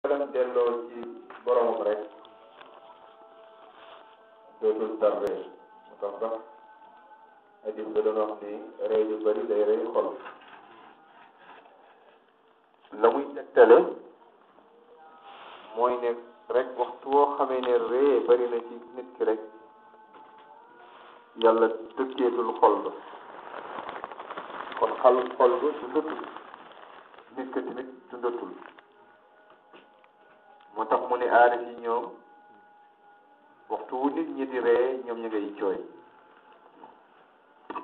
xelam delloo ci boromam rek dootul tar ree moo tax sax hadis ba doon wax ni ree yu bëri day rey xol la muy tegtale mooy ne rek waxtu woo xamee ne ree bëri na ci nit ki rek yàlla dëkkeetul xol ba kon xol ba dundatul nit ki tamit dundatul moo tax mu ne aarif yi ñoom waxtu wu nit ñi di ree ñoom ñu ngay jooy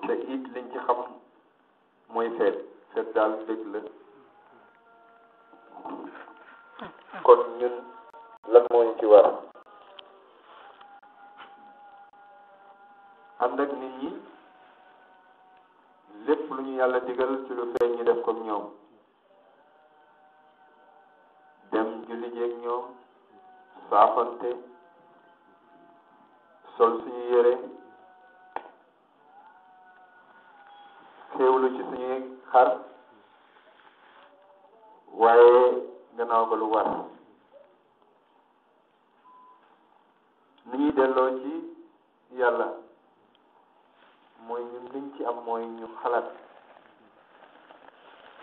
te it liñ ci xam mooy feet daal dëgg la kon ñun lan moo ñu ci war ànd ak nit ñi lépp lu ñu yàlla digal ci lu feeñ ñu def comme ñoom dem julli jeeg ñoom saafante sol suñu yére xéewlu ci suñuy xar waaye gannaaw ba lu war ni ñuy delloo ci yàlla mooy ñun liñ ci am mooy ñu xalaat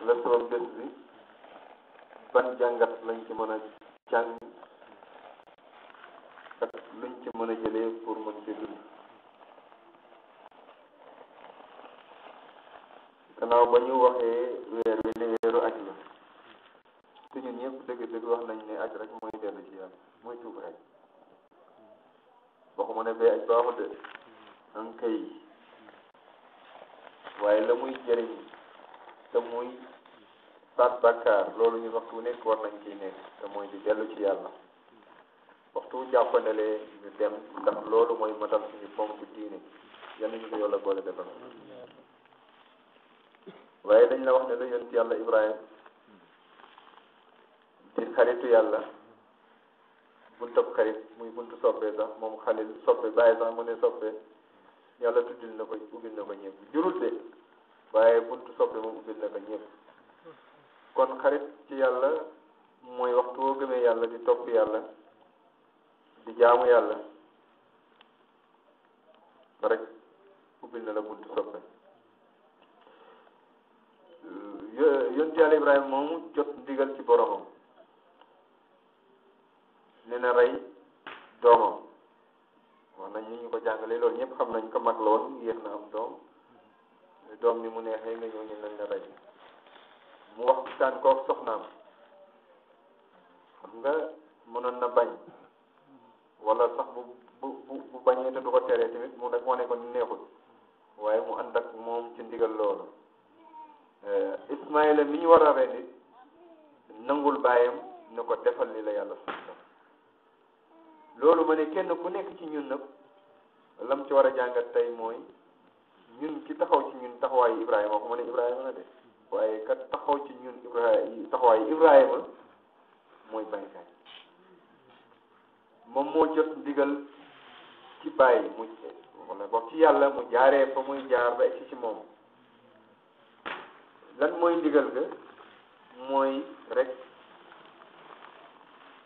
la sabab bés bi ban jàngat lañ ci mën a jàng ak luñ ci mën a jëlee pour mën ci dund gannaaw ba ñu waxee weer wi ne weeru aj la te ñun ñëpp dëgg wax nañ ne aj rek mooy dellu ci yàlla mooy tuub rek waxuma ne bee aj baaxul de an kay waaye la muy jëriñ te muy faat bàkkaar loolu ñu waxtu nekk war nañ ciy nekk te mooy di dellu ci yàlla waxtu jàppandalee ñu dem ndax loolu mooy matal suñu ponk diine yal nañu ko yàlla boole defal waaye dañ la wax ne la yonent yàlla Ibrahima di xaritu yàlla buntab xarit muy buntu soppee sax moom xalil soppe bàyyi sax mu ne soppe yàlla tuddil na ko ubbil na ko ñëpp jurul de waaye buntu soppe moom ubbil na ko ñëpp kon xarit ci yàlla mooy waxtu woo gëmee yàlla di topp yàlla di jaamu yàlla ba rek ubbil na la buntu soppe yonent yàlla Ibrahima moomu jot ndigal ci boromam ne na rey doomam wax nañ ni ñu ko jàngalee loolu ñëpp xam nañ ko mag la woon yéex na am doom ni mu neexee nga ñëw ñu nañ la rey mu waxtaan kook soxnaam xam nga mënoon na bañ wala sax bu bañee te du ko teree tamit mu rek wane ko ni neexul waaye mu ànd ak moom ci ndigal loolu Ismaïla mi ñu war a rendi nangul bàyyam ne ko defal li la yàlla sant loolu ma ne kenn ku nekk ci ñun nag lam ci war a jàngat tey mooy ñun ki taxaw ci ñun taxawaayu Ibrahima waxuma ne Ibrahima la de waaye kat taxaw ci ñun taxawaayu Ibrahima mooy baykat moom moo jot ndigal ci bàyyi mu wala boog ci yàlla mu jaaree fa muy jaar ba egsi ci moom lan mooy ndigal ga mooy rek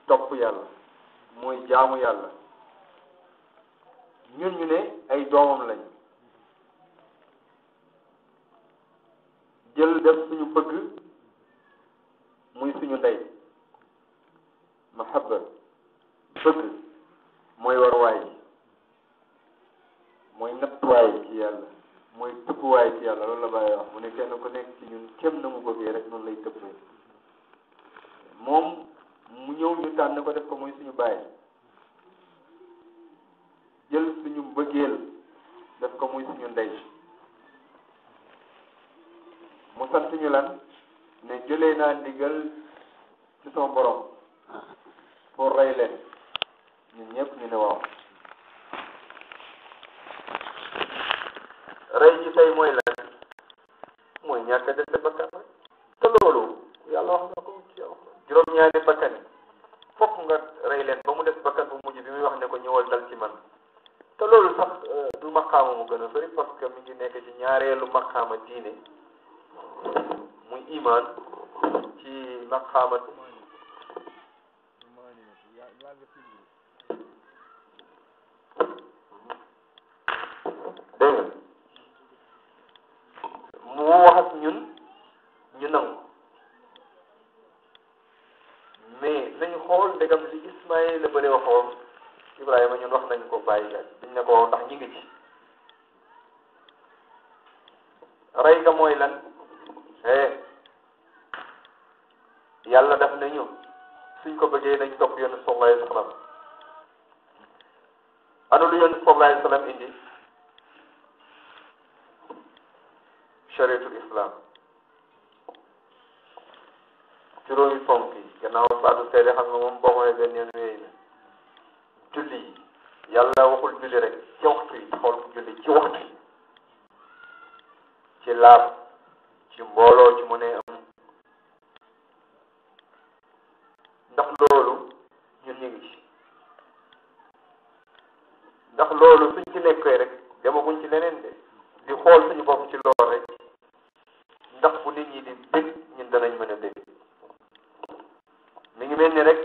topp yàlla mooy jaamu yàlla ñun ñu ne ay doomam lañ jël def suñu bëgg muy suñu ndey mahabba bëgg mooy warwaay mooy nattuwaay ci yàlla mooy tëbbuwaay ci yàlla loolu la bàyyi wax mu ne kenn ku nekk ci ñun kéem na mu bëggee rek noonu lay tëbbee moom mu ñëw ñu tànn ko def ko muy suñu bàyyi jël suñu mbëggeel def ko muy suñu ndey mu sant ñu lan ne jëlee naa ndigal ci sama borom pour rey leen ñun ñëpp ñu ne waaw rey ji tey mooy lan mooy ñàkk a dese bakkan te loolu yàlla wax na ko ci juróom-ñaari bakkan fokk nga rey leen ba mu des bakkan bu mujj bi muy wax ne ko ñëwal dal ci man te loolu sax du maqaama mu gën a bëri parce que mi ngi nekk ci ñaareelu maqaama diine muy iman ci maqaama dégg nga mu wax ak ñun ñu nangu mais nañu xool ndegam li Ismaïla bële waxoon Ibrahima ñun wax nañ ko bàyyi gaaj biñ ne ko ndax ñi ngi ci rey ga mooy lan yàlla def nañu suñ ko bëggee nañ topp yonent sallallahu alayhi wa sallam ana lu yonent sallallahu alayhi wa sallam indi chariatul islam juróomi ponk yi gannaaw baatu seede xam nga moom boo xoolee benn yoon wéy na julli yi yàlla waxul julli rek ci waxtu yi xool julli ci waxtu yi ci laab ci mbooloo ci mu ne am ndax loolu ñun ñu ngi ci ndax loolu suñ ci nekkee rek demaguñ ci leneen de di xool suñu bopp ci lool rek ndax bu nit ñi di bég ñun danañ mën a bég mi ngi mel ni rek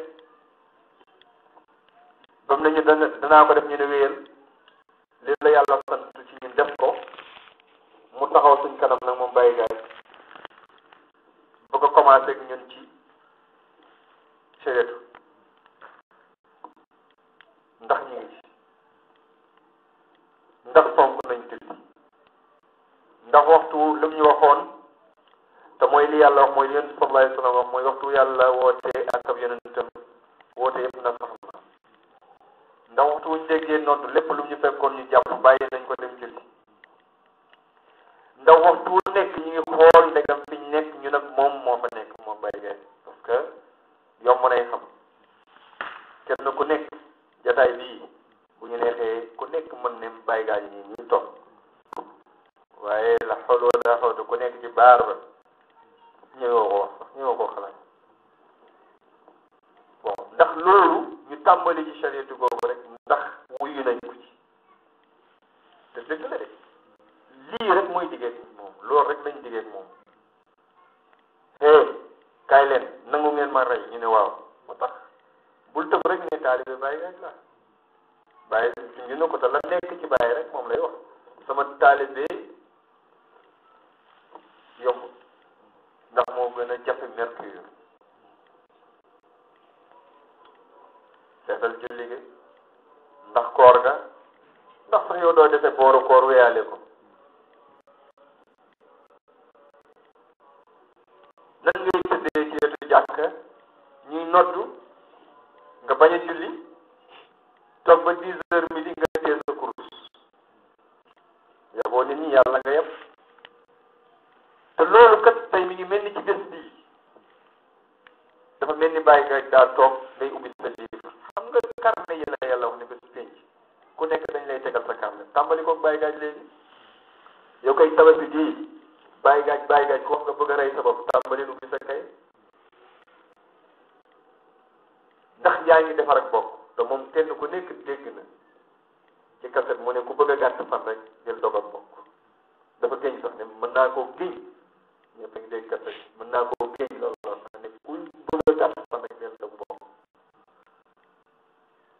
bam nañu danaa ko def ñu ne wéyal li la yàlla sant ci ñun def ko mu taxaw suñ kanam nag moom bàyyi gaay bëgg a commencé ak ñun ci chariatu ndax ñu ngi ci ndax fonk nañ julli ndax waxtu lu ñu waxoon te mooy li yàlla wax mooy yonent sallallahu alayhi wa sallam wax mooy waxtu yàlla wootee ak ab yonentam woote yëpp na sax na ndax waxtu wuñ déggee nodd lépp lu ñu fekkoon ñu jàpp bàyyi nañ ko dem julli ndax waxtu wu nekk ñu ngi xool ndegam fi ñu nekk ñu nag moom moo fa nekk moom bàyyi gay parce que yomb nay xam kenn ku nekk jataay bii bu ñu neexee ku nekk mën ne bàyyi gaa yi nii ñuy toog waaye la xool wala xool ku nekk ci baar ba ñëwoo ko wax sax ñëwoo ko xalaat bon ndax loolu ñu tàmbali ci chariatu googu rek ndax wuyu nañ ko ci te dëgg la de lii rek mooy diggeeg moom loolu rek lañ diggeeg moom kaay leen nangu ngeen ma rey ñu ne waaw moo tax bul tëb rek ne taalibe bàyyi rek la bàyyi ñu ne ko te la nekk ci bàyyi rek moom lay wax sama taalibe yomb ndax moo gën a jafe mercure seetal julli gi ndax koor ga ndax sax yow doo defee booru koor weyaale ko nan ngay tëddee ci wetu jàkka ñuy noddu nga bañ a julli toog ba 10 heures midi nga téye sa kurus yaboo nit ñi yàlla nga yeb te loolu kat tey mi ngi mel ni ci bés bii dafa mel ni bàyyi nga daa toog day ubbi sa livre xam nga carnet yi la yàlla wax ne bés penc ku nekk dañ lay tegal sa carnet tàmbali ko bàyyi gaaj léegi yow kay tabaski ji bàyyi gaaj ku wax nga bëgg a rey sa bopp tàmbali ubbi sa kay ndax yaa ngi defar ak bopp te moom kenn ku nekk dégg na ci kaset mu ne ku bëgg a gàtt fan rek jël dog ak bokk dafa géñ sax ne mën naa koo géñ ñëpp a ngi dégg kaset mën naa koo géñ loolu sax ne ku bëgg a gàtt fan rek jël dog bokk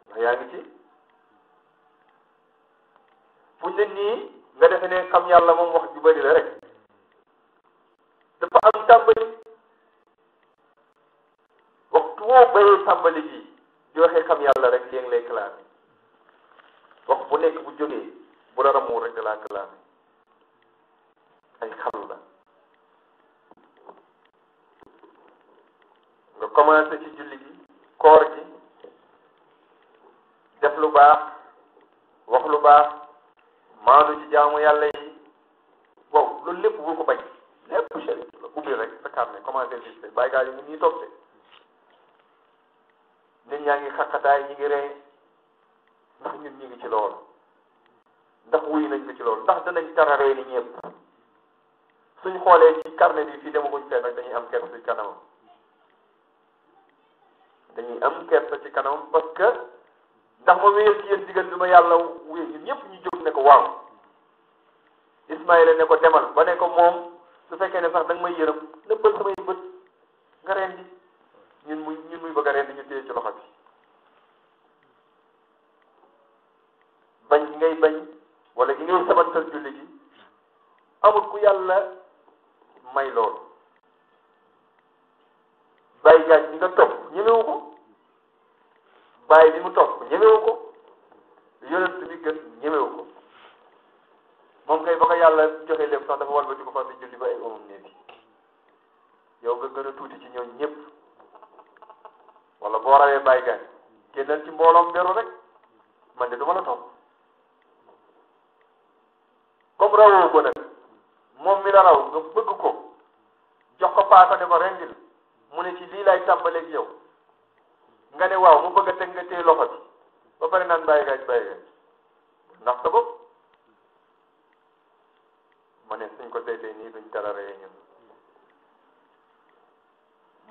ndax yaa ngi ci fu ne nii nga defe ne xam yàlla moom wax ju bëri la rek dafa am tàmbali waxtu woo bayee tàmbali ji di waxee xam yàlla rek léegi lay classé wax bu nekk bu jógee bu la ramuwul rek da laa classé ay xal la nga commencé ci julli gi koor gi def lu baax wax lu baax maandu ci jaamu yàlla yi bon loolu lépp bul ko bañ lépp chérif la ubbi rek sa carnet commencé listé bàyyi gaa yi ñu ñuy toog de nit ñaa ngi xaqataay ñi ngi ree ndax ñun ñi ngi ci loolu ndax wuy nañ ko ci loolu ndax danañ tararee ni ñëpp suñ xoolee ci carnet bi fii demaguñ fenn rek dañuy am kersa ci kanamam dañuy am kersa ci kanamam parce que ndax ma wéyal ci yéen digal bi ma yàlla wéy ñun ñëpp ñu jóg ne ko waaw Ismaïla ne ko demal ba ne ko moom su fekkee ne sax da nga may yërëm nëbbal samay bët nga rendi ñun muy bëgg a rendi ñu téye ci loxo bi yàlla may loolu bàyyi gaaj bi nga topp ñemewu ko bàyyi bi mu topp ñemewu ko yonent bi gën ñemewu ko moom kay ba ko yàlla joxe lépp sax dafa walbati ko far di julli ba ay omam néegi yow nga gën a tuuti ci ñooñ ñëpp wala boo rawee bàyyi gaaj génnal ci mbooloom beru rek man de du ma la topp comme rawoo ko nag moom mi la raw nga bëgg ko jox ko paaka ne ko rendil mu ne ci lii laay tàmbaleeg yow nga ne waaw mu bëgg a teg nga téye loxo bi ba pare naan bàyyi gaaj ndax sa bopp ma ne suñ ko tey nii duñ tala reyee ñun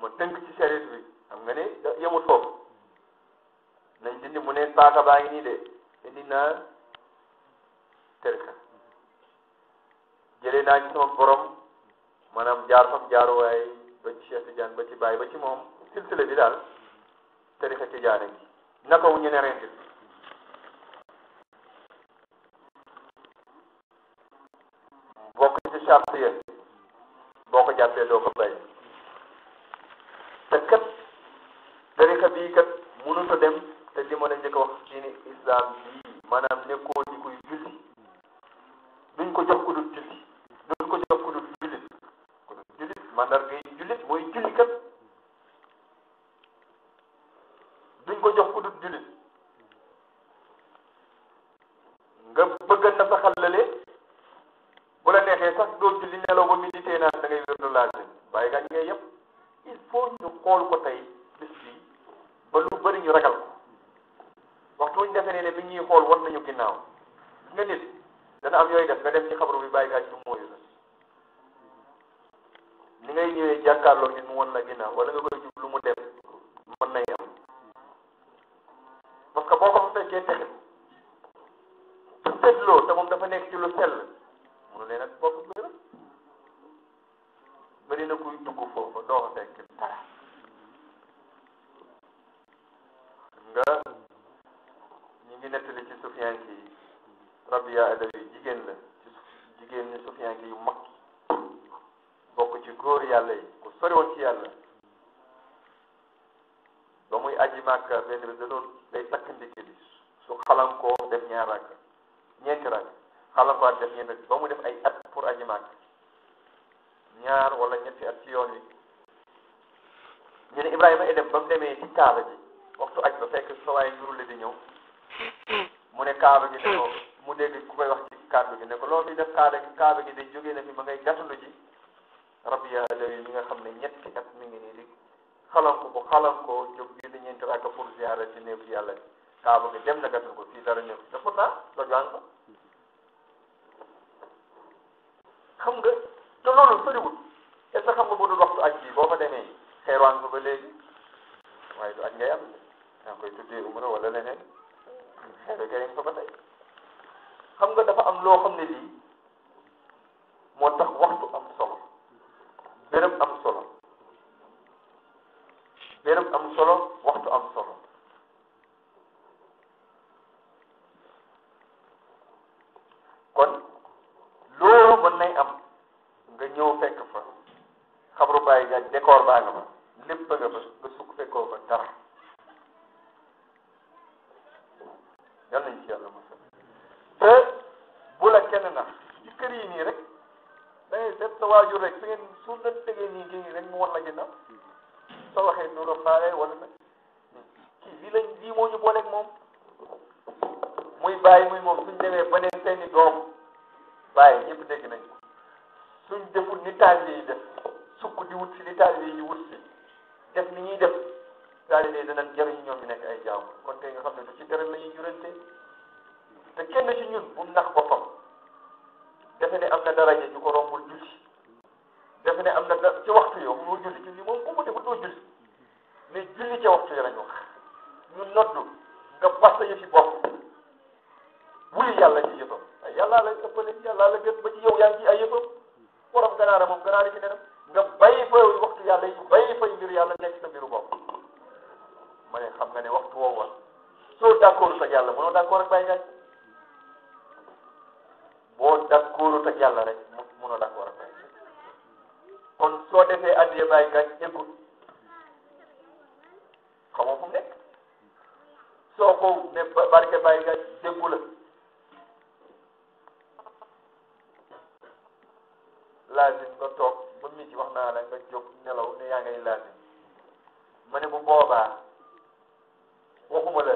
ma tënk ci sareet bi xam nga ne yemut foofu nañ dindi mu ne paaka baa ngi nii de indi naa tërka jëlee naa ci sama borom maanaam jaar fam jaaruwaay ba ci Cheikh Tidiane ba ci Baye ba ci moom silsile bi daal tarixa Tidiane gi naka wu ñu ne rentil bokk ci charte ya boo ko jàppee doo ko bàyyi te kat tarixa bii kat mënut a dem te li ma la njëkk a wax diini islam bii maanaam nekkoo di kuy julli duñ ko jox ku dul julli duñ ko jox ku dul jullit mandarga yi jullit mooy julli kat duñ ko jox ku dul jullit nga bëgg na sa xallale bu la neexee sax doo julli nelaw ba médité naan da ngay wérdu laazim bàyyi gaañ ngay yëpp il faut ñu xool ko tey bis bi ba lu bëri ñu ragal ko waxtu wuñ defee ne bi ñuy xool war nañu ginnaaw nga nit dana am yooyu def nga dem ci xabru bi bàyyi gaañ du mooyu la ni ngay ñëwee jàkkaarloo nit mu won la ginnaaw wala nga koy jub lu mu dem mën nay am parce que boo ko fa fekkee texe su seetloo te moom dafa nekk ci lu sell munu leen ak bokk bërëb bëri na kuy dugg foofu doo ko fekk dara nga ñu ngi nettali ci Sufyaan ki Rabia Adawi jigéen la ci jigéen ñi Sufyaan ki yu mag bokk ci góor yàlla yi ku sori woon ci yàlla ba muy aji Màkka benn bi da doon day takk ndikki bi su xalankoo def ñaar rakk ñeenti rakk xalankowaat def ñeenti ba mu def ay at pour aji Màkka ñaar wala ñetti at ci yoon wi ñu ne Ibrahima dem ba mu demee ci kaaba ji waxtu aj ba fekk sa waaye jurule di ñëw mu ne kaaba gi ne ko mu dégg ku koy wax ci kàddu gi ne ko loo fi def kaaba gi day jógee na fi ma ngay gàttandu ji Rabia Adawi mi nga xam ne ñetti at mi ngi nii di xalanko jóg gi di ñeenti rakka pour ziara ci néew ci yàlla bi kaaba gi dem na gàttandu ko fii dara ñëw te pourtant doj waan ko xam nga te loolu soriwul est-ce que xam nga bu dul waxtu aj bi boo fa demee xeerwaan ko ba léegi waaye du aj ngay am yaa ngi koy tuddee umra wala leneen xeer ga yem fa ba tey xam nga dafa am loo xam ne lii moo tax waxtu am solo béréb am solo béréb am solo waxtu am solo kon loolu mën nay am nga ñëw fekk fa xabru bàyyi gaaj décor baa nga fa lépp nga fa nga sukk fekkoo fa dara yal nañ ci yàlla mosal te bu la kenn nax ci kër yi nii rek da ngay seet sa waajur rek su ngeen su la tegee nii géngi rek mu wan la ginnaaw soo waxee du la faale wala nag kii lii moo ñu booleeg moom muy bàyyi muy moom suñ demee ba ne seeni doom bàyyi ñëpp dégg nañ ko suñ deful ni taalibe yi def sukk di wut si li taalibe yi wut si def ni ñuy def taalibe yi danañ jariñ ñoom ñu nekk ay jaamu kon tey nga xam ne du ci dara la ñuy jurante te kenn ci ñun bu nax boppam defe ne am na daraja ñu ko rombul julli defe ne am na ci waxtu yow moo julli julli moom ku mu defut doo julli mais julli ca waxtu yi lañ wax ñu noddu nga basta yi ci bopp wuli yàlla ci yëfam ay yàllaa la ëppale yàllaa la gën ba ci yow yaa ngi ci ay yëfam borom ganaara moom ganaara ci nenam nga bàyyi fa waxtu yàlla yi bàyyi fay mbir yàlla nekk sa mbiru bopp ma ne xam nga ne waxtu woowu soo d'accord ak yàlla mënoo d'accord ak bàyyi gaaj boo d'accord ak yàlla rek mënoo d'accord ak soo defee addiya bàyyi gaaj eggul xamoo fu mu nekk soo ko ne barke bàyyi gaaj déggu la laazim nga toog ba midi wax naa la nga jóg nelaw ne yaa ngay laazim ma ne bu boobaa waxuma la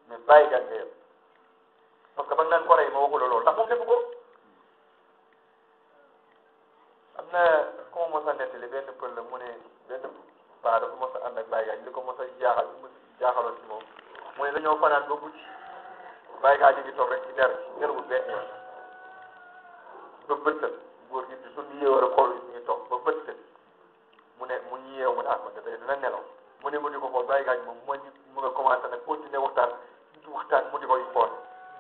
mais bàyyi gaaj nga yem parce que ba nga naan ko rey ma waxula loolu ndax moom defu ko am na ku ma mos a nettali benn pël la mu ne benn paa dafa mos a ànd ak bàyyi gaaj li ko mos a jaaxaloon ci moom mu ne dañoo fanaan ba guddi bàyyi gaaj ngi toog rek ci der nelawul benn yoon ba bëttal góor gi di suñu yéewar a xool ñu ngi toog ba bëttal mu ne mu ñu yeew mu ne ah man dina nelaw mu ne mu di ko xool bàyyi gaaj moom mu nga commencé nag continuer waxtaan mu di koy xool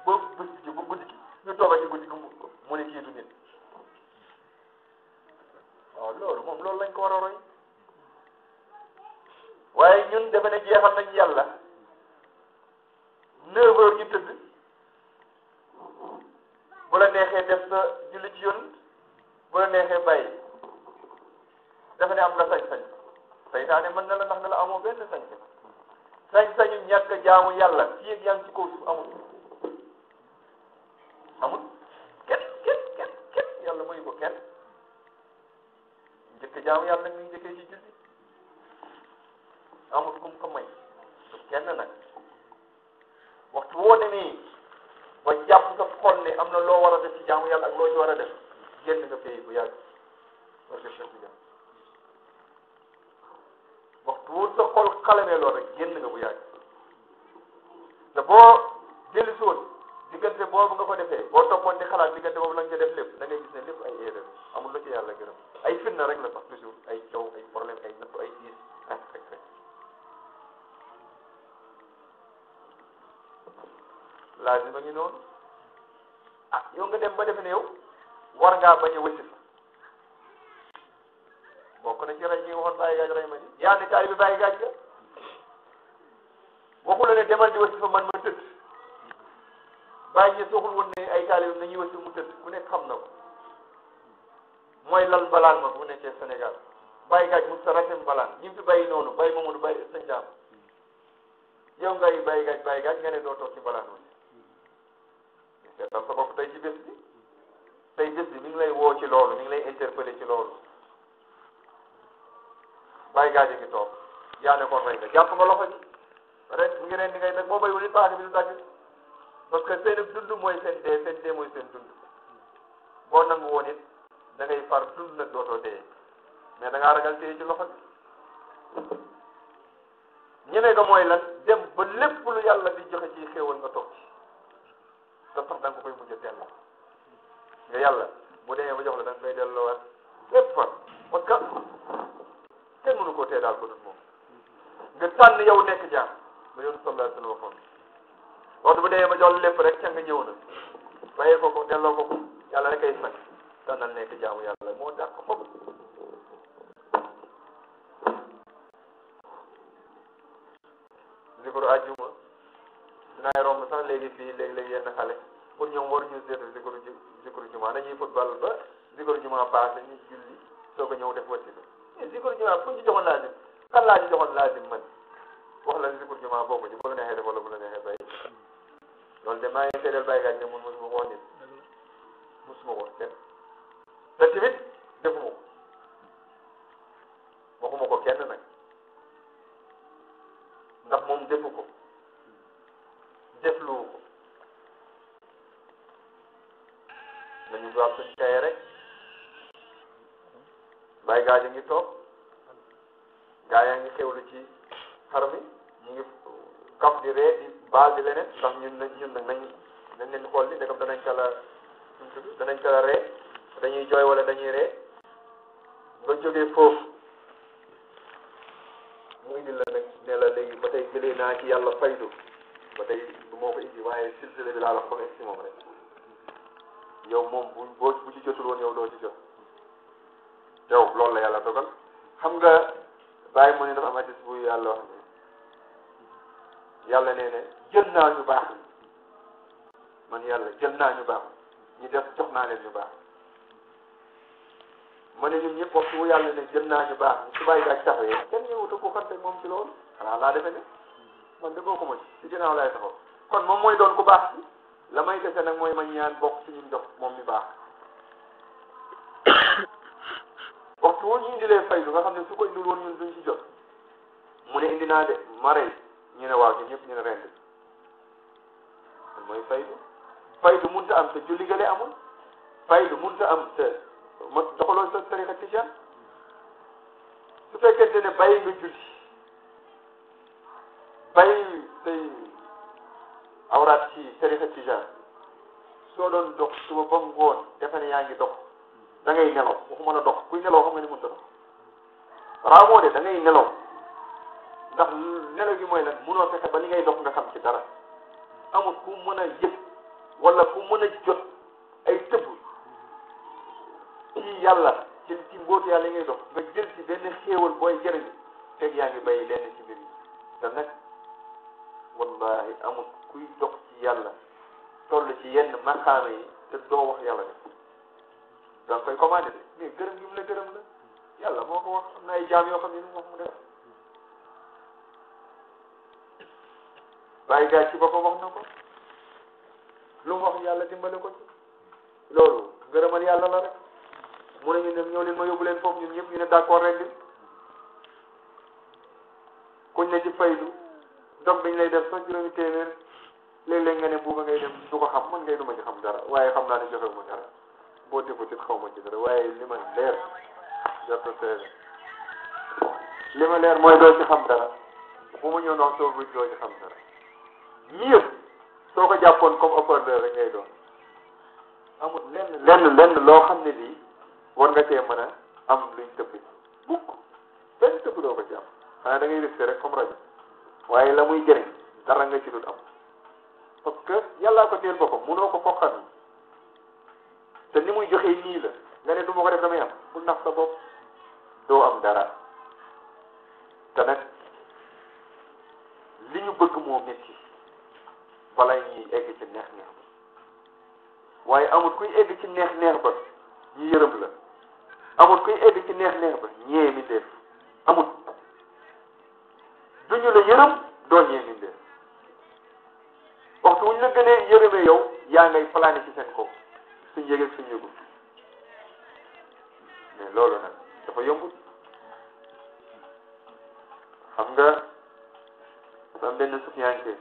ba bés ji ba guddi gi ñu toog ci guddi gi mu ne kii du nit waaw loolu moom loolu lañ ko war a roy waaye ñun defe ne jeexal nañ yàlla 9 heures ñu tëdd bu la neexee def sa julli ci yoon bu la neexee bàyyi defe ne am nga sañ-sañ saytaane mën na la ndax ne la amoo benn sañ-sañ sañ-sañu ñàkk jaamu yàlla fii ak yaa ngi ci kaw suuf amul kenn yàlla mayu ko kenn njëkk jaamu yàlla nag ñu njëkkee ci julli amul kum ko may du kenn nag waxtu woo ne nii ba jàpp nga xol ne am na loo war a def ci jaamu yàlla ak loo ci war a def génn nga pays bu yàgg parce que chef bi waxtu woo sa xol xalamee loolu rek génn nga bu yàgg te boo dellu si woon diggante boobu nga ko defee boo toppoon di xalaat diggante boobu la nga def lépp da ngay gis ne lépp ay erreur amul la ci yàlla gërëm ay fitna rek la sax toujours ay coow ay problème ay natt ay tiis rek laazim a ngi noonu ah yow nga dem ba defe ne yow war ngaa bañ a wëssi bokk na ci rey gi waxoon bàyyi gaaj rey ma ni yaa ne taali bi bàyyi gaaj ga waxu la ne demal di wëssi fa man ma tëdd bàyyi ñi soxul woon ne ay taali bi nañuy wëssi mu tëdd ku nekk xam na ko mooy lal balaan ma bu nekkee Sénégal bàyyi gaaj mu sa rasem balaan ñi fi bàyyi noonu bàyyi Mamadou bàyyi sa njaam yow ngay bàyyi gaaj nga ne doo toog ci balaan woon seetal sa bopp tey ci bés bi tey bés bi mi ngi lay woo ci loolu mi ngi lay interpeller ci loolu bàyyi gaaj ngi toog yaa ne ko rey nga jàpp nga loxo ji rek mu ngi leen di ngay nag boo béywul it baax bi du dagg parce que seen dund mooy seen dee mooy seen dund boo nangu woon it da ngay far dund nag dootoo dee mais da ngaa ragal téye ci loxo bi ñeme nga mooy lan dem ba lépp lu yàlla di joxe ci xéewal nga toog ci te sax da nga ko koy mujj a delloo nga yàlla bu demee ba jox la da nga koy delloowaat lépp fa parce que kenn mënu koo tee daal ko dul moom nga tànn yow nekk jaam ba yoon sallallahu alayhi wa sallam waxoon waxtu bu demee ba jox la lépp rek ca nga ñëw na bàyyee ko delloo ko yàlla rek ay nag tànnal nekk jaamu yàlla moo dàq foofu zikru àjjuma dinaay romb sax léegi fii léegi yenn xale pour ñoom waruñu seetu zikru juma dañuy football ba zikru juma passé ñu julli soog a ñëw def wasifa zikru juma fu ñu ci joxoon laazim kan laa ci joxoon laazim man wax la zikru juma bokku ci bu la neexee def wala bu la neexee bay loolu de maa ngi seedeel bàyyi gaaj ne mun mosuma ko wax nit mosuma ko wax kenn te tamit defuma ko waxuma ko kenn nag ndax moom defu ko defluwu ko nañu doon suñ kaye rek bàyyi gaa ngi toog gaa yaa ngi xewlu ci xar mi ñu ngi kaf di ree di baal di leneen ndax ñun nag nañ leen xool li ndegam danañ kala ree dañuy jooy wala dañuy ree nga jógee foofu mu indi la nag ne la léegi ba tey jëlee naa ci yàlla faydu ba tey du moo ko indi waaye silsile bi laa la ko si moom rek yow moom bu ci jotul woon yow doo ci jot yow loolu la yàlla dogal xam nga bàyyi mu ne dafa am hadis bu yàlla wax ne yàlla nee ne jël naa ñu baax man yàlla jël naa ñu baax ñu def jox naa leen ñu baax ma ne ñun ñëpp waxtu wu yàlla ne jëm naa ñu baax ñu su bàyyi daaj taxawee kenn ñëwuta ko xante moom ci loolu xanaa laa defe ne man de bokkuma ci ginnaaw laay taxaw kon moom mooy doon ku baax bi la may dese nag mooy ma ñaan bokk ci ñun jox moom mi baax waxtu wu ñu indilee faydu nga xam ne su ko indil woon ñun duñ ci jot mu ne indi naa de ma rey ñu ne waaw ñun ñëpp ñu ne rend mooy faydu munta am te julli gale amul faydu munta am te ma doxaloo sa tariqa tijaan su fekkente ne bàyyi nga julli bàyyi say awraat ci tariqa tijaan soo doon dox suba ba ngoon defe ne yaa ngi dox da ngay nelaw waxuma la dox kuy nelaw xam nga ni mënta dox raamoo de da ngay nelaw ndax nelaw gi mooy lan munoo fexe ba li ngay dox nga xam ci dara amul ku mën a yëg wala ku mën a jot ay tëbb ci yàlla ci mbóotu yàlla yi ngay dox nga jël ci benn xéewal booy jëriñ fekk yaa ngi bàyyi lenn ci mbir yi te nag wallahi amul kuy dox ci yàlla toll ci yenn maqaama yi te doo wax yàlla def da nga koy commandé de mais gërëm gi mu la gërëm la yàlla moo ko wax am na ay jaam yoo xam ne lu mu wax mu def bàyyi gaa ci boppam wax na ko lu mu wax yàlla dimbale ko ci loolu gërëmal yàlla la rek mu ne ñu ne ñëw leen ma yóbbu leen foofu ñun ñëpp ñu ne d'accord rek kuñ ne ci faydu dog dañ lay def sax juróomi téeméer léeg-léeg nga ne buuba ngay dem du ko xam man ngay du ma ci xam dara waaye xam naa ne joxe ma dara boo débutit xaw ma ci dara waaye li ma leer jota seede li ma leer mooy doo ci xam dara bu ma ñëw wax soo buj doo ci xam dara mieux soo ko jàppoon comme opérateur rek ngay doon amul lenn loo xam ne lii war nga cee mën a am luñ tëbbi bukk benn tëbb doo ko ci am xanaa da ngay risqué rek comme rajo waaye la muy jëriñ dara nga ci dul am parce que yàllaa ko teel boppam munoo ko foqal te ni muy joxee nii la nga ne du ma ko def damay am bu nax sa bopp doo am dara te nag li ñu bëgg moo métti bala ñuy egg ci neex-neex ba waaye amul kuy egg ci neex-neex ba ñu yërëm la amul kuy egg ci neex-neex ba ñee mi def amul duñu la yërëm doo ñee mi def waxtu wuñ la gënee yërëmee yow yaa ngay plané ci seen kaw suñ yëg ak suñ yëgul mais loolu nag dafa yombul xam nga am benn sufiyanke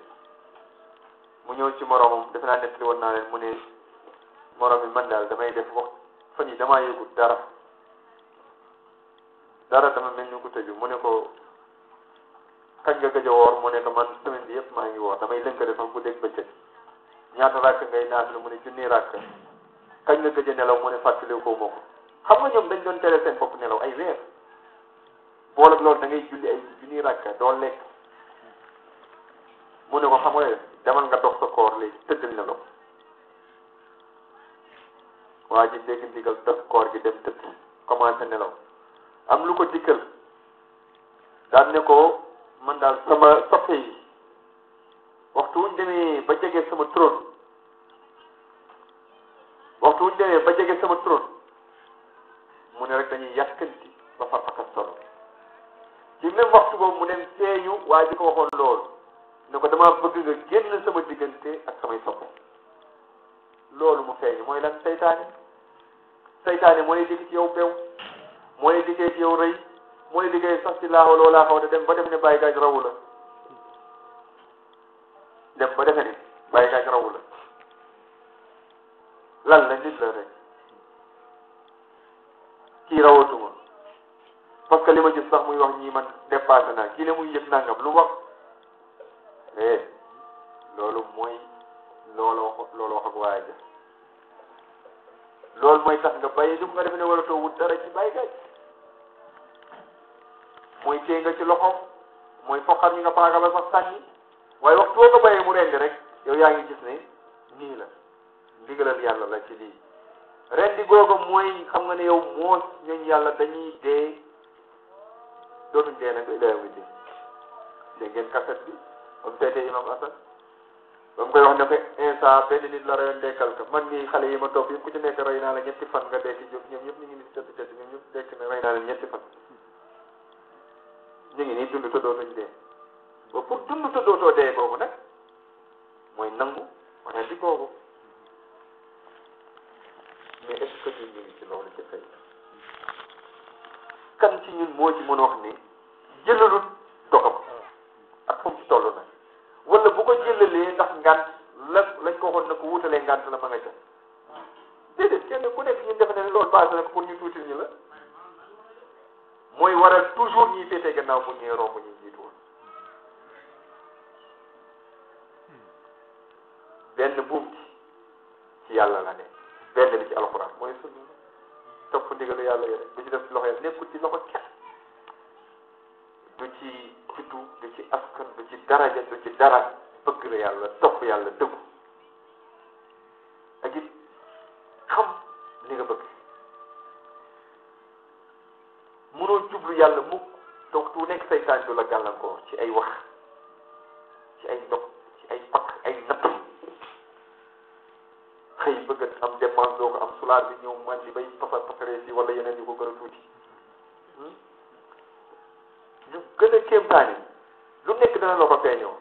mu ñëw ci moromam defe naa nettali woon naa leen mu ne morom yi man daal damay def wax fan yi damaa yëgul dara dama mel ni ko tëju mu ne ko kañ nga gëj a woor mu ne ko man semaine bi yëpp maa ngi woor damay lënkale sax bu dégg bëccëg ñaata rakk ngay naafila mu ne junni rakk kañ nga gëj a nelaw mu ne fàttaliwu ko moo ko xam nga ñoom dañ doon tere seen bopp nelaw ay weer boole ak loolu da ngay julli ay junni rakk doo lekk mu ne ko xam nga demal nga dox sa koor léegi tëddal nelaw waa ji dégg ndigal dox koor gi dem tëdd commencé nelaw am lu ko dikkal daan ne ko man daal sama soppe yi waxtu wuñ demee ba jege sama trône mu ne rek dañuy yàkkanti ba farfaka solo ci même waxtu boobu mu dem seeñu waa ji ko waxoon loolu ne ko damaa bëgg nga génn sama diggante ak samay soppe loolu mu feeñu mooy lan saytaane mooy liggéey ci yow bew mooy liggéey ci yow rëy mooy liggéey sax ci laaxaw loo laaxaw de dem ba defe ne bàyyi gaaj rawu la lan la nit la rek kii rawatuma parce que li ma gis sax muy wax ñii man dépassé naa kii ne muy yëg nangam lu wax loolu mooy loolu wax ak waaye ja loolu mooy tax nga bàyyi dum nga defe ne waratoo wut dara ci bàyyi gaaj mooy téye nga ci loxoom mooy foqar ñi nga paaga ba sax sànni waaye waxtu boo ko bàyyee mu rendi rek yow yaa ngi gis ne nii la ndigalal yàlla la ci lii rendi googu mooy xam nga ne yow moos ñooñu yàlla dañuy dee dootuñ dee nag ilaa yawmi diin dégg ngeen kaset bi ba mu seetee imam Asan ba mu koy wax ne ko Insa benn nit la reyoon dekkal ko man mii xale yi ma topp yëpp ku ci nekk rey naa la ñetti fan nga dekki jóg ñoom ñëpp ñu ngi nii tëdd ñoom ñëpp dekk ne rey naa la ñetti fan ñu ngi nii dund tëddootuñ dee ba pour dund tëddootoo dee boobu nag mooy nangu wala di googu mais est-ce que ñun ñu ngi ci loolu ci fay kan ci ñun moo ci mën a wax ni jëlalul doxam ak fu mu ci toll nag wala bu ko jëlalee ndax ngant lañ ko waxoon na ko wutalee ngant la ma nga ca déedéet kenn ku nekk ñun defe ne loolu passé na ko pour ñu tuutil ñu la mooy waral toujours ñuy féetee gannaaw bu ñuy romb ñu jiitu woon benn buum ci yàlla la ne benn bi ci alxuraan mooy sunna topp ndigalu yàlla yi rek du ci def ci loxo yàlla nekkul ci loxo kenn du ci juddu du ci askan du ci daraja du ci dara bëgg la yàlla topp yàlla dëggu ak it xam li nga bëgg mënoo jublu yàlla mukk donc tu nekk saytaan du la gàllankoor ci ay wax ci ay dog ci ay pakk ay natt xëy bëgg am dépense doo ko am sulaar bi ñëw man di bay pasaree si wala yeneen yu ko gën a tuuti ñu gën a kéemtaani lu nekk dana la ko feeñoo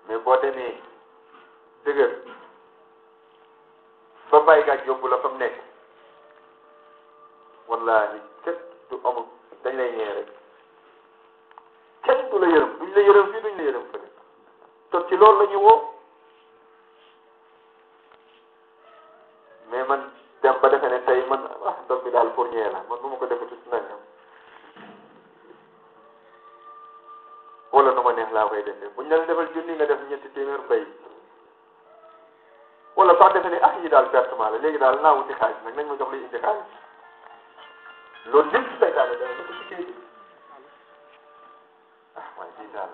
mais boo demee dëgër ba bàyyi gaaj yóbbu la fa mu nekk wallaahi kenn du amul dañ lay ñee rek kenn du la yërëm duñ la yërëm fii duñ la yërëm fële tot ci loolu la ñu woo mais man dem ba defe ne tey man dog bi daal pour ñee la man bu ma ko defee tuuti nangam wala nu ma neex laa koy defee buñ la defal junni nga def ñetti téeméer bay wala sax defe ne yi daal pertement la léegi daal naa wuti xaalis nag nañ ma jox li indi xaalis loolu lépp ci saytaane dana ko ci kii waaye bii daal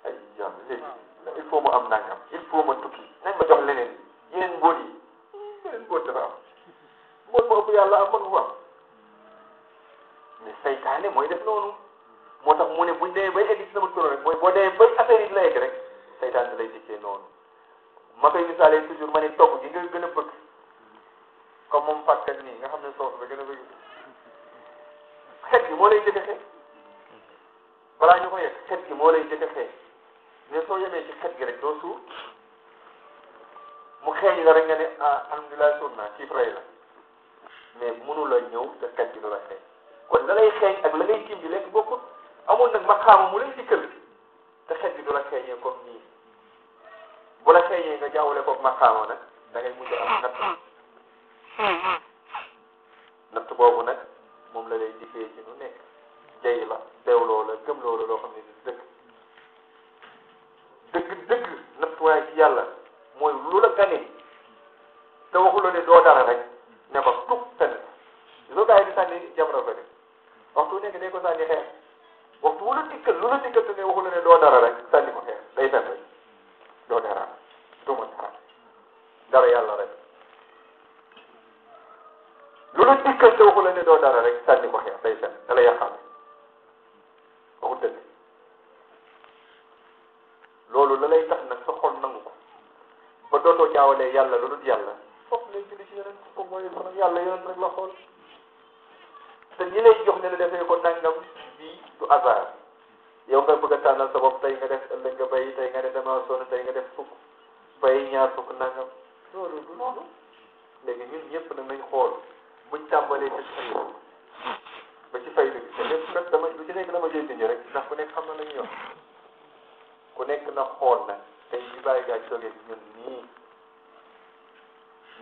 ay yoon léegi il faut mu am nangam il faut ma tukki nañ ma jox leneen yeneen mbóot yi yeneen mbóot dafa am mbóot ma ëpp yàlla am mën ko am mais saytaane mooy def noonu moo tax mu ne buñ demee bay egg ci sama tur rek mooy boo demee bay affaire yi la egg rek saytaane da lay dikkee noonu ma koy misaalee toujours ma ne togg gi nga gën a bëgg comme moom fàtkat nii nga xam ne soos la gën a bëgg xet gi moo lay jëkk a xeeñ balaa ñu ko yegg xet gi moo lay jëkk a xeeñ mais soo yemee ci xet gi rek doo suur mu xeeñ la rek nga ne alhamdulilah suur naa kii rey la mais mënu la ñëw te xet gi du la xeeñ kon la lay xeeñ ak la ngay tiim di lekk bokkut amul nag maqaama mu lay dikkal te xet gi du la xeeñee comme nii bu la xeeñee nga jaawale koog maqaama nag da ngay mujj am natt boobu nag moom la lay dikkee ci nu nekk jay la deewloo la gëmloo la loo xam ne du dëgg nattuwaay ci yàlla mooy lu la ganee te waxuloo ne doo dara rek ne ko tug fenn soo gaa yi di sànni jamra ko de waxtu nekk day ko sànni xeer waxtu lu la dikkal te ne waxuloo ne doo dara rek sànni ko xeer day fen rek doo dara duma dara yàlla rek lu la dikkal te waxuloo ne doo dara rek sànni ko xeer day fen da la yàqal waxu dëgg loolu la lay tax nag sa xol nangu ko ba dootoo jaawalee yàlla lu dul yàlla foofu lay julli ci yeneen ko mooy yàlla yeneen rek la xool te ñi lay jox ne la defee ko nangam bii du hasard yow nga bëgg a tànnal sa bopp tey nga def ëllëg nga bay tey nga ne dama sonn tey nga def fukk bay ñaar fukk nangam loolu du noonu léegi ñun ñëpp nag nañ xool buñ tàmbalee ci faydu ba ci faydu bi te lépp nag dama lu ci nekk dama jël ñu rek ndax ku nekk xam na la ñuy wax ku nekk na xool nag tey bi bàyyi gaa jógee ñun nii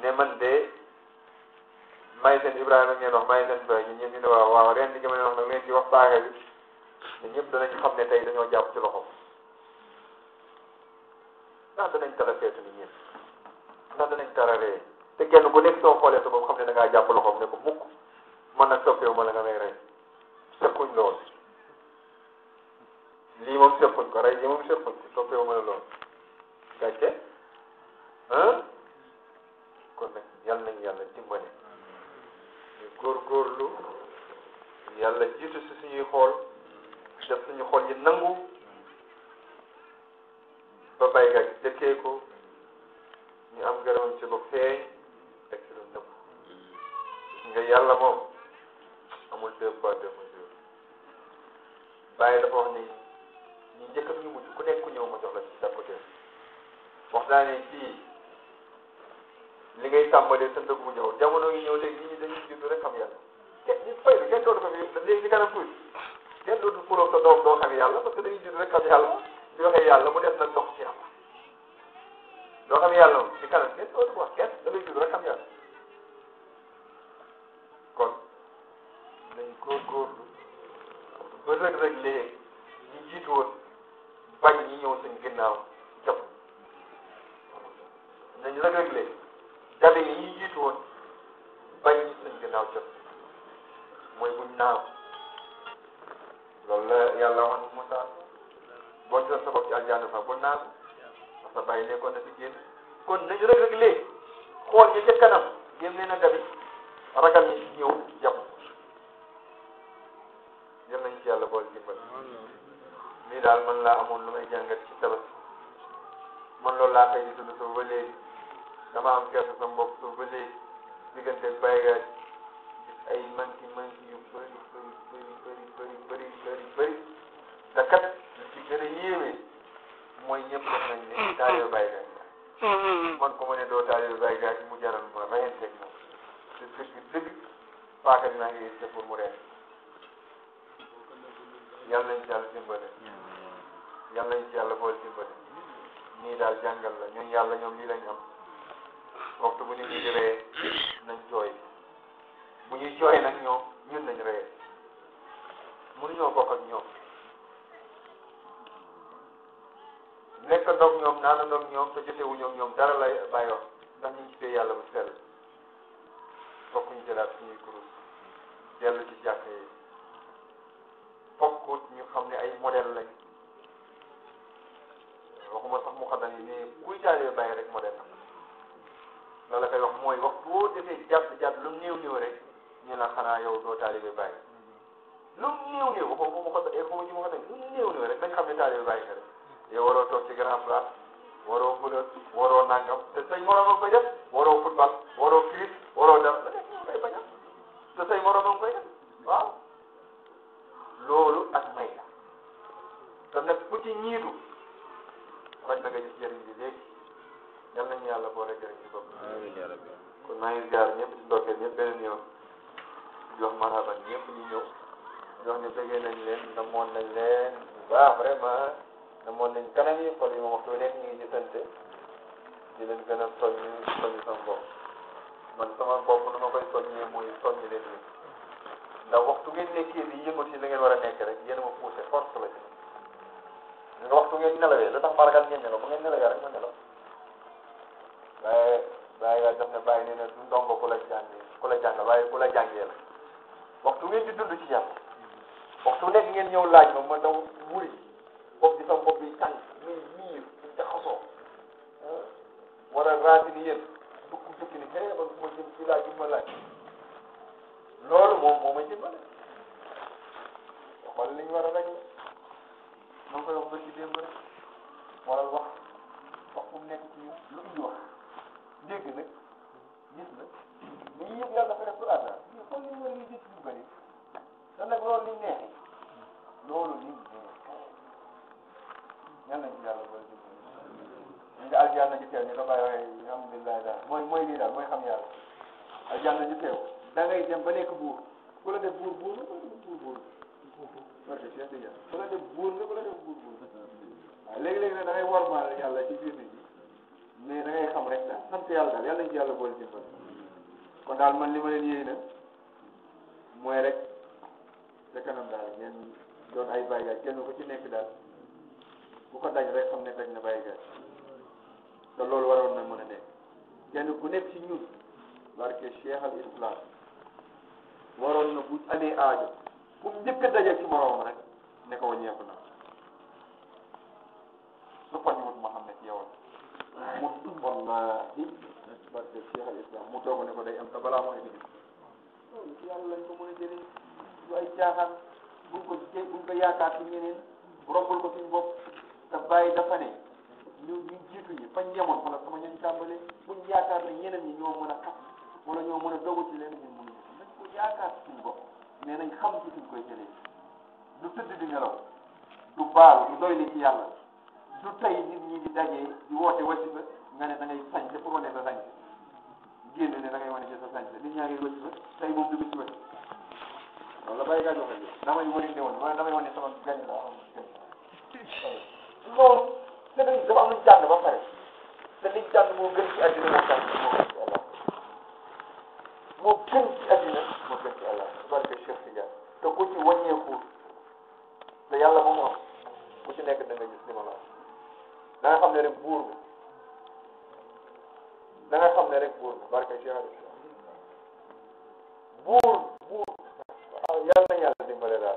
ne man de may seen Ibrahima ngeen wax may seen bay ñun ñëpp ñu ne waaw ren di nga may wax nag leen ci wax baaxee bi ñun ñëpp danañ xam ne tey dañoo jàpp ci loxo ndax danañ tala feetu ni ñëpp ndax danañ tara ree te kenn ku nekk soo xoolee sa bopp xam ne da ngaa jàpp loxoom ne ko mukk man nag soppeewu ma la nga may rey sëppuñ lool lii moom sëppuñ ko rey lii moom sëppuñ ko soppeewu ma la lool gàcce kon nag yàlla nañu yàlla dimbale ñu góorgóorlu yàlla jiitu si suñuy xool def suñu xol yi nangu ba bay ga dëkkee ko ñu am gërëm ci lu feeñ ak ci lu nëbb nga yàlla moom amul deux poids deux mesures bàyyi dafa wax ni ñi njëkk ak ñu mujj ku nekk ku ñëw ma jox la ci sa côté wax naa ne fii li ngay tàmbalee sa ndëg mu ñëw jamono yi ñëw léegi nit ñi dañuy judd rek xam yàlla kenn fay bi kenn dootu ko fi léegi ci kanam tuuti kenn dootu puroog sa doom doo xam yàlla parce que dañuy judd rek xam yàlla di waxee yàlla mu def nag dox ci yàlla doo xam yàlla moom ci kanam kenn dootu ko wax kenn da ngay judd rek xam yàlla kon nañ góorgóorlu ba rëg-rëg léegi ñi jiitu woon bañ ñi ñëw suñ ginnaaw jot nañ rëg-rëg léegi jabe yi ñi jiitu woon bañ ñi suñ ginnaaw jot mooy buñ naaw loolu la yàlla wax Moussa boo gisoon sa bopp ci aljanna fa bu naaw parce que bàyyi nekkoon na fi génn kon nañu rëg-rëg léegi xool ñi ca kanam génn leen a dabi ragal ñi ñëw jàpp yal nañ ci yàlla bool dimbal lii daal man laa amoon lu may jàngat ci tabaski man loolu laa xëy di dund suba ba léegi dama am kersa sa mbokk suba ba léegi diggante bàyyi gis ay manki yu bëri te kat li ci gën a yéeme mooy ñëpp def nañ ne taalibe bàyyi gaay man ko ma ne doo taalibe bàyyi gaay mu jaral ma rayanteeg moom te dëgg paaka dinaa ngi gis pour mu reen yàlla nañ ci yàlla dimbale yàlla nañ ci yàlla boole dimbale ñii daal jàngal la ñun yàlla ñoom lii lañ am waxtu bu nit ñi di ree nañ jooy bu ñuy jooy nag ñoom ñun nañ ree mënuñoo bokk ak ñoom nekk ndoog ñoom naana ndoog ñoom te jotewuñu ak ñoom dara lay bàyyi wax ndax ñu ngi gisee yàlla bu sell fokk ñu jëlaat suñuy kurus dellu ci jàkk yi fokk ñu xam ne ay modèle lañ waxuma sax mu xaddam yi mais kuy taalibe bàyyi rek modèle la la koy wax mooy wax boo defee jàdd lu mu néew rek ñu la xanaa yow doo taalibe bàyyi lu mu néew waxuma mu xaddam lu mu néew rek dañ xam ne taalibe bàyyi nga rek yow waroo toog ci grand place waroo bëlët waroo nangam te say morom a koy def waroo football waroo cricket waroo dara la nekk ñoo koy bañal te say morom a koy def waaw loolu ak may la te nag ku ci ñiitu rek da nga gis jëriñ bi léegi yal nañu yàlla boole jëriñ ci bopp kon maa ngi ziar ñëpp ci ndokkeel ñëpp beneen yoon jox marhaban ñëpp ñu ñëw jox ñu bëggee nañ leen namoon nañ leen bu baax vraiment namoon nañ kanam yi xol yi moom waxtu nekk ñu ngi gisante di leen gën a soññ sama bopp man sama bopp nu ma koy soññee mooy soññ leen ni ndax waxtu ngeen nekkee di yëngu ci li ngeen war a nekk rek yéen a ma poussé force la ci nga waxtu ngeen nelawee lu tax ma ragal ngeen nelaw bu ngeen nelawee rek ma nelaw waaye bàyyi daf ne bàyyi nee na du ndongo ku la jàngal waaye ku la jàngee la waxtu ngeen di dund ci yàlla waxtu nekk ngeen ñëw laaj ma daw wuri bopp bi sama bopp bi tàng muy miir di jaxasoo war a raati ni yéen dukki ni xëy man ma jëm ci laaj bi ma laaj loolu moo may jëmbale xool li ñu war a rek ma ngi koy wax ba ci démb rek waral wax fu mu nekk ci ñu lu indi wax dégg nag gis na mais yii yëpp yàlla dafa def pour àdduna mais xool li ñu war a gis lu bëri te nag loolu li neexee loolu li ñaan nañ ci yàlla boole ñu nga aljanna ji teew ñu ko bàyyi waxee alhamdulilah daal mooy lii daal mooy xam yàlla aljanna ji teew da ngay dem ba nekk buur ku la def buur nga ku la def buur waaw léegi-léegi nag da ngay wormaal yàlla ci biir nit ñi mais da ngay xam rek daal sant yàlla daal yàlla nañ ci yàlla boole dimbal kon daal man li ma leen yéey na mooy rek ca kanam daal ngeen doon ay baykat kenn ku ci nekk daal bu ko daj rek xam ne daj na baykat te loolu waroon na mën a nekk kenn ku nekk ci ñun barke Cheikh al Islam waroon na bu amee aajo bu njëkk a daje ci moroom rek ne ko wàññeeku na su ko ñëwut ma xam ne ci yow mu wallahi barke Cheikh al Islam mu doog ne ko day am te balaa mooy digg loolu ci yàlla lañ ko mën a jëlee du ay caaxaan buñ ko yaakaar ci ñeneen rombul ko suñ bopp te bàyyi dafa ne ñu jiitu ñi fañ yemoon wala sama ñoom tàmbalee buñ yaakaar ne ñeneen ñi ñoo mën a xas wala ñoo mën a dogu ci leen ñun mënuñu ko nañ ko yaakaar suñu bopp mais nañ xam ci suñ koy jëlee du tëdd di nelaw du baal du doy li ci yàlla du tey nit ñi di dajee di woote wasifa nga ne da ngay sañse pour wane sa sañse génn ne da ngay wane ci sa sañse nit ñaa ngi wasifa tey moom du bis wasi loolu la bàyyi gaa joxe damay wari woon wala damay wane sama gañ la loolu te dafa am luñ jàng ba pare te liñ jàng moo gën ci àddina moo tax moo gën ci àddina moo gën ci àlla barke Cheikh Tidiane te ku ci wàññeeku te yàlla ba mu am ku ci nekk da nga gis li ma la da nga xam ne rek buur bi da nga xam ne rek buur bi barke Cheikh buur waaw yàlla na yàlla dimbale daal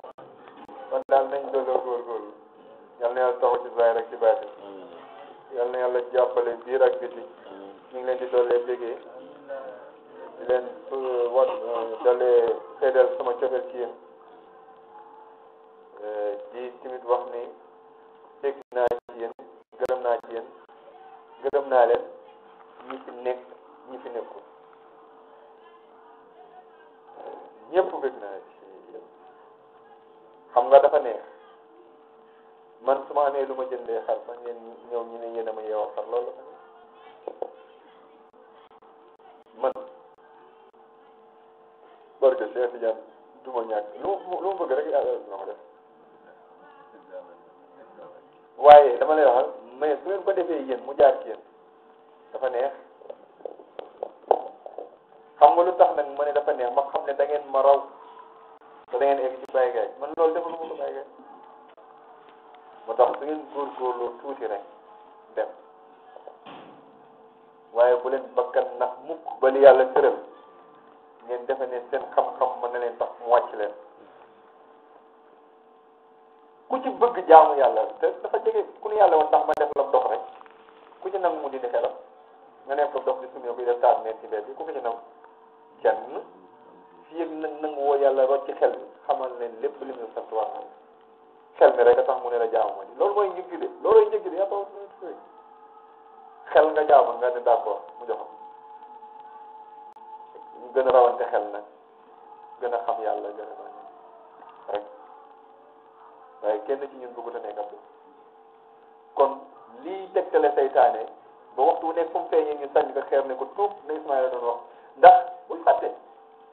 kon daal nañ dooloo góorgóorlu yàlla na yàlla taxaw ci zaahir ak ci baatin yàlla na yàlla jàppale biir ak biti ñu ngi leen di doolee bégee di leen doolee seedeel sama cofeel ci yéen di tamit wax ni dégg naa ci yéen gërëm naa ci yéen gërëm naa leen ñi fi nekk ñi fi nekkul ñëpp bëgg naa ci yéen xam nga dafa neex man su ma amee lu ma jëndee xar man ngeen ñëw ñu ne yéen a ma yeewal xar loolu man barke Cheikh Tidiane du ma ñàkk lu ma bëgg rek yàlla na ma def waaye dama lay waxal mais su ngeen ko defee yéen mu jaar ci yéen dafa neex xam nga lu tax nag ma ne dafa neex ma xam ne da ngeen ma raw te da ngeen egg ci bàyyi gaay man loolu defalu ma ko bàyyi gaay moo tax su ngeen góorgóorlu tuuti rek dem waaye bu leen bakkan ndax mukk ba li yàlla tëral ngeen defe ne seen xam-xam mën na leen tax mu wàcc leen ku ci bëgg jaamu yàlla te dafa jege ku ne yàlla woon tax ma def la dox rek ku ci nangu mu dindi xelam nga nekk dox di sumee koy def taat meen ci mbedd bi ku ko ci nangu kenn fii ak nag nangu woo yàlla rocc xel bi xamal leen lépp li mu sant war na xel mi rek a tax mu ne la jaamu ma di loolu mooy njëkk de loolooy njëkk de yàlla xel nga jaamu nga ne d'accord mu jox ñu gën a rawante xel nag gën a xam yàlla gën a rek waaye kenn ci ñun bëggut a nekk am kon lii tegtale seytaane ba waxtu wu nekk fu mu feeñee ñu sañ ko xeer ne ko tuub na Ismaïla doon wax ndax bul fàtte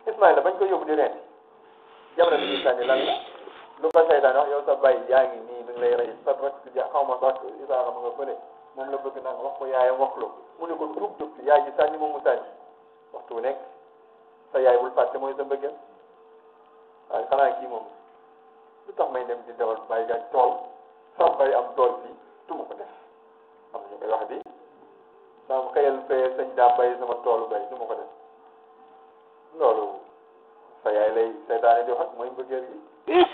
Ismaïla bañ ko yóbbu di reen jamono bi ñuy sànni lan la lu ko seytaane wax yow sa bàyyi yaa ngi nii mi ngi lay rey sa rak xaw ma sax Isaaxa ma nga fële moom la bëgg naan wax ko yaayam wax lo mu ne ko tuub jóg ci yaay ji sànni moom mu sànni waxtu wu nekk sa yaay bul fàtte mooy sa mbëggeel waaye xanaa kii moom lu tax may dem di dawal bàyyi gaaj tool sax bay am tool fii du ma ko def am ñu koy wax di saa xëyal fee sëñ daa bay sama toolu bay du ma ko def loolu sa yaay lay seytaane di wax mooy mbëggeel gi